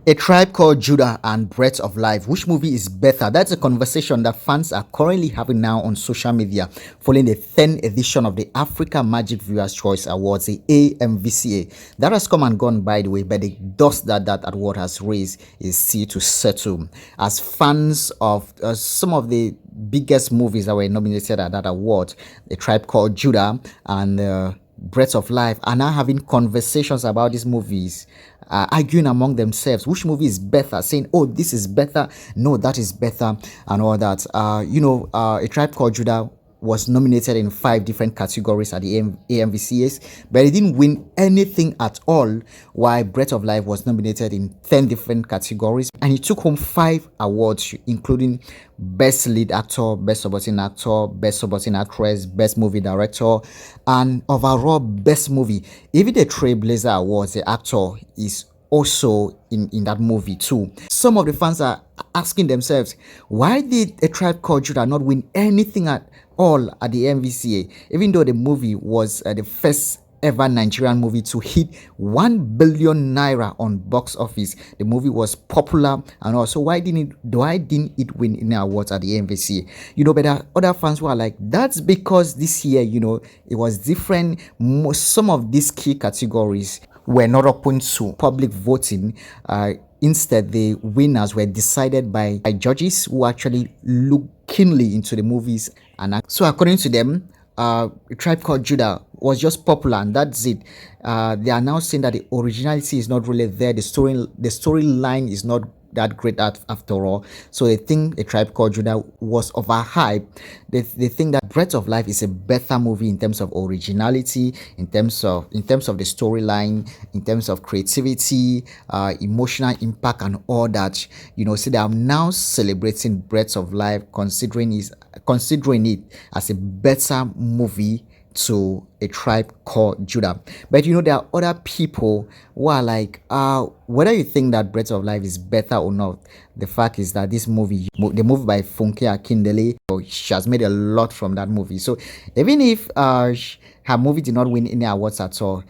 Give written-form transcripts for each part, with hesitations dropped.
A Tribe Called Judah and Breath of Life. Which movie is better? That's a conversation that fans are currently having now on social media following the 10th edition of the Africa Magic Viewers Choice Awards, the AMVCA. That has come and gone, by the way, but the dust that award has raised is still to settle. As fans of some of the biggest movies that were nominated at that award, A Tribe Called Judah and Breath of Life, are now having conversations about these movies, arguing among themselves which movie is better, saying, oh, this is better, no, that is better, and all that. A Tribe Called Judah was nominated in 5 different categories at the AMVCAs, but it didn't win anything at all, while Breath of Life was nominated in 10 different categories, and he took home 5 awards, including Best Lead Actor, Best Supporting Actor, Best Supporting Actress, Best Movie Director, and overall Best Movie. Even the Trailblazer Awards, the actor is also in that movie too. Some of the fans are asking themselves, why did A Tribe Called Judah not win anything at all at the MVCA, even though the movie was the first ever Nigerian movie to hit 1 billion naira on box office? The movie was popular, and also why didn't it win any awards at the MVCA? But there are other fans who are like, that's because this year, it was different. Some of these key categories were not open to public voting. Instead, the winners were decided by judges who actually look keenly into the movies. And so according to them, A Tribe Called Judah was just popular, and that's it. They are now saying that the originality is not really there. The storyline is not that great after all. So they think A Tribe Called Judah was overhyped. They think that Breath of Life is a better movie in terms of originality, in terms of the storyline, in terms of creativity, emotional impact, and all that. So they are now celebrating Breath of Life, considering it as a better movie to A Tribe Called Judah. But there are other people who are like, whether you think that Breath of Life is better or not, the fact is that the movie by Funke Akindele, she has made a lot from that movie. So even if her movie did not win any awards at all,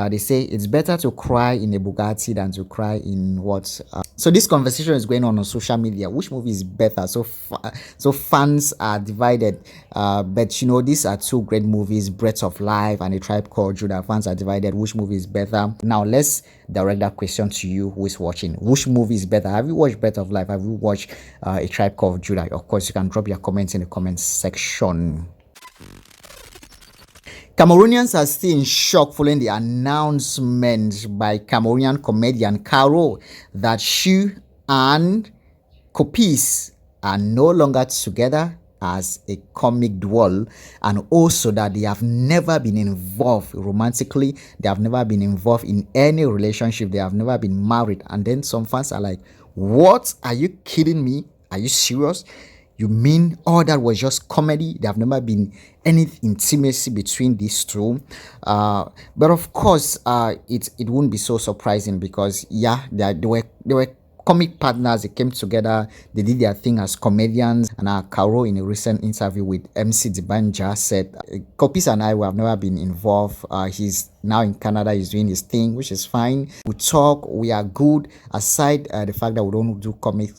they say it's better to cry in a Bugatti than to cry in what. So this conversation is going on social media. Which movie is better? So fans are divided. But these are 2 great movies, Breath of Life and A Tribe Called Judah. Fans are divided. Which movie is better? Now let's direct that question to you who is watching. Which movie is better? Have you watched Breath of Life? Have you watched A Tribe Called Judah? Of course, you can drop your comments in the comment section. Cameroonians are still in shock following the announcement by Cameroonian comedian Caro that she and Copees are no longer together as a comic duo, and also that they have never been involved romantically, they have never been involved in any relationship, they have never been married. And then some fans are like, what? Are you kidding me? Are you serious? You mean all that was just comedy? There have never been any intimacy between these two. But of course, it wouldn't be so surprising because they were comic partners. They came together, they did their thing as comedians. And Caro, in a recent interview with MC Dibanja, said, Copees and I have never been involved. He's now in Canada, he's doing his thing, which is fine. We talk, we are good, aside the fact that we don't do comic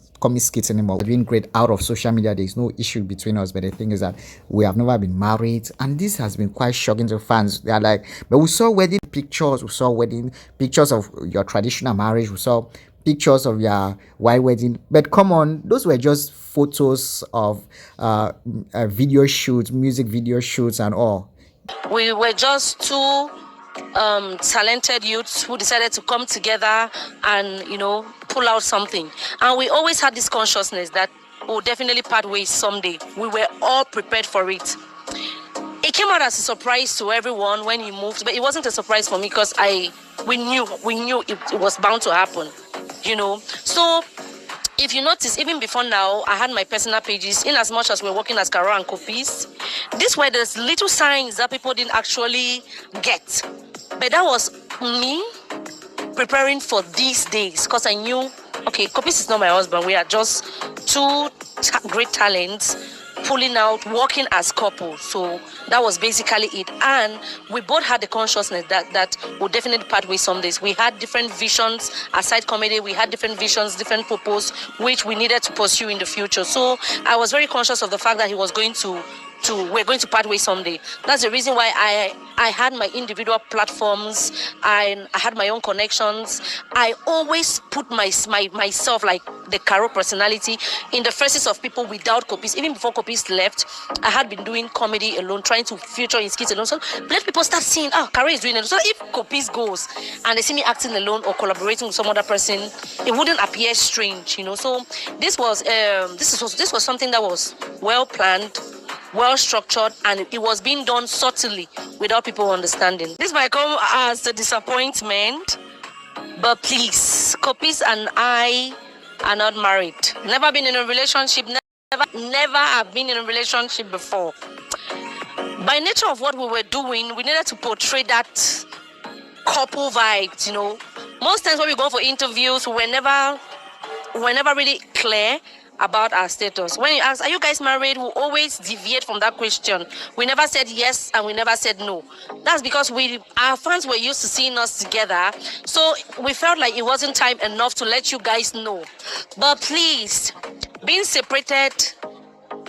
skits anymore. We're doing great out of social media. There's no issue between us, but the thing is that we have never been married, and this has been quite shocking to fans. They are like, but we saw wedding pictures, we saw wedding pictures of your traditional marriage, we saw pictures of your white wedding, but come on, those were just photos of video shoots, music video shoots and all. We were just 2 talented youths who decided to come together and pull out something, and we always had this consciousness that we'll definitely part ways someday. We were all prepared for it. It came out as a surprise to everyone when he moved, but it wasn't a surprise for me because we knew it was bound to happen. So if you notice, even before now, I had my personal pages. In as much as we're working as Caro and Copees, these were the little signs that people didn't actually get. But that was me preparing for these days, because I knew, okay, Copees is not my husband. We are just 2 great talents pulling out, working as couples. So that was basically it. And we both had the consciousness that we'll definitely part ways some days. We had different visions aside comedy. We had different visions, different purpose, which we needed to pursue in the future. So I was very conscious of the fact that he was going to we're going to part ways someday. That's the reason why I had my individual platforms. I had my own connections. I always put myself, like the Caro personality, in the faces of people without Copees. Even before Copees left, I had been doing comedy alone, trying to feature his kids alone. So let people start seeing, Caro is doing it. So if Copees goes and they see me acting alone or collaborating with some other person, it wouldn't appear strange, So this was something that was well planned, well structured, and it was being done subtly without people understanding. This might come as a disappointment, but please, Copees and I are not married. Never been in a relationship, never have been in a relationship before. By nature of what we were doing, we needed to portray that couple vibes, Most times when we go for interviews, we're never really clear about our status. When you ask, are you guys married? We always deviate from that question. We never said yes and we never said no. That's because our fans were used to seeing us together. So we felt like it wasn't time enough to let you guys know. But please, being separated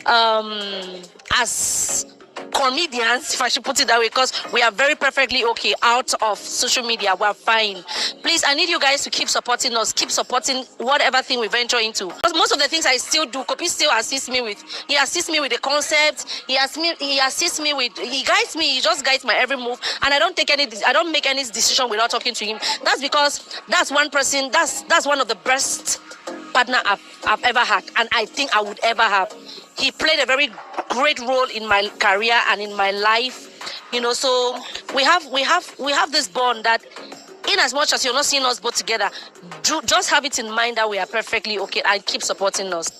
as comedians, if I should put it that way, because we are very perfectly okay out of social media. We're fine. Please, I need you guys to keep supporting us, keep supporting whatever thing we venture into. Because most of the things I still do, Copees still assists me with. He assists me with the concept. He assists me with. He guides me. He just guides my every move, and I don't make any decision without talking to him. That's because that's one person. That's one of the best partner I've ever had, and I think I would ever have. He played a very great role in my career and in my life, So we have this bond that, in as much as you're not seeing us both together, just have it in mind that we are perfectly okay and keep supporting us.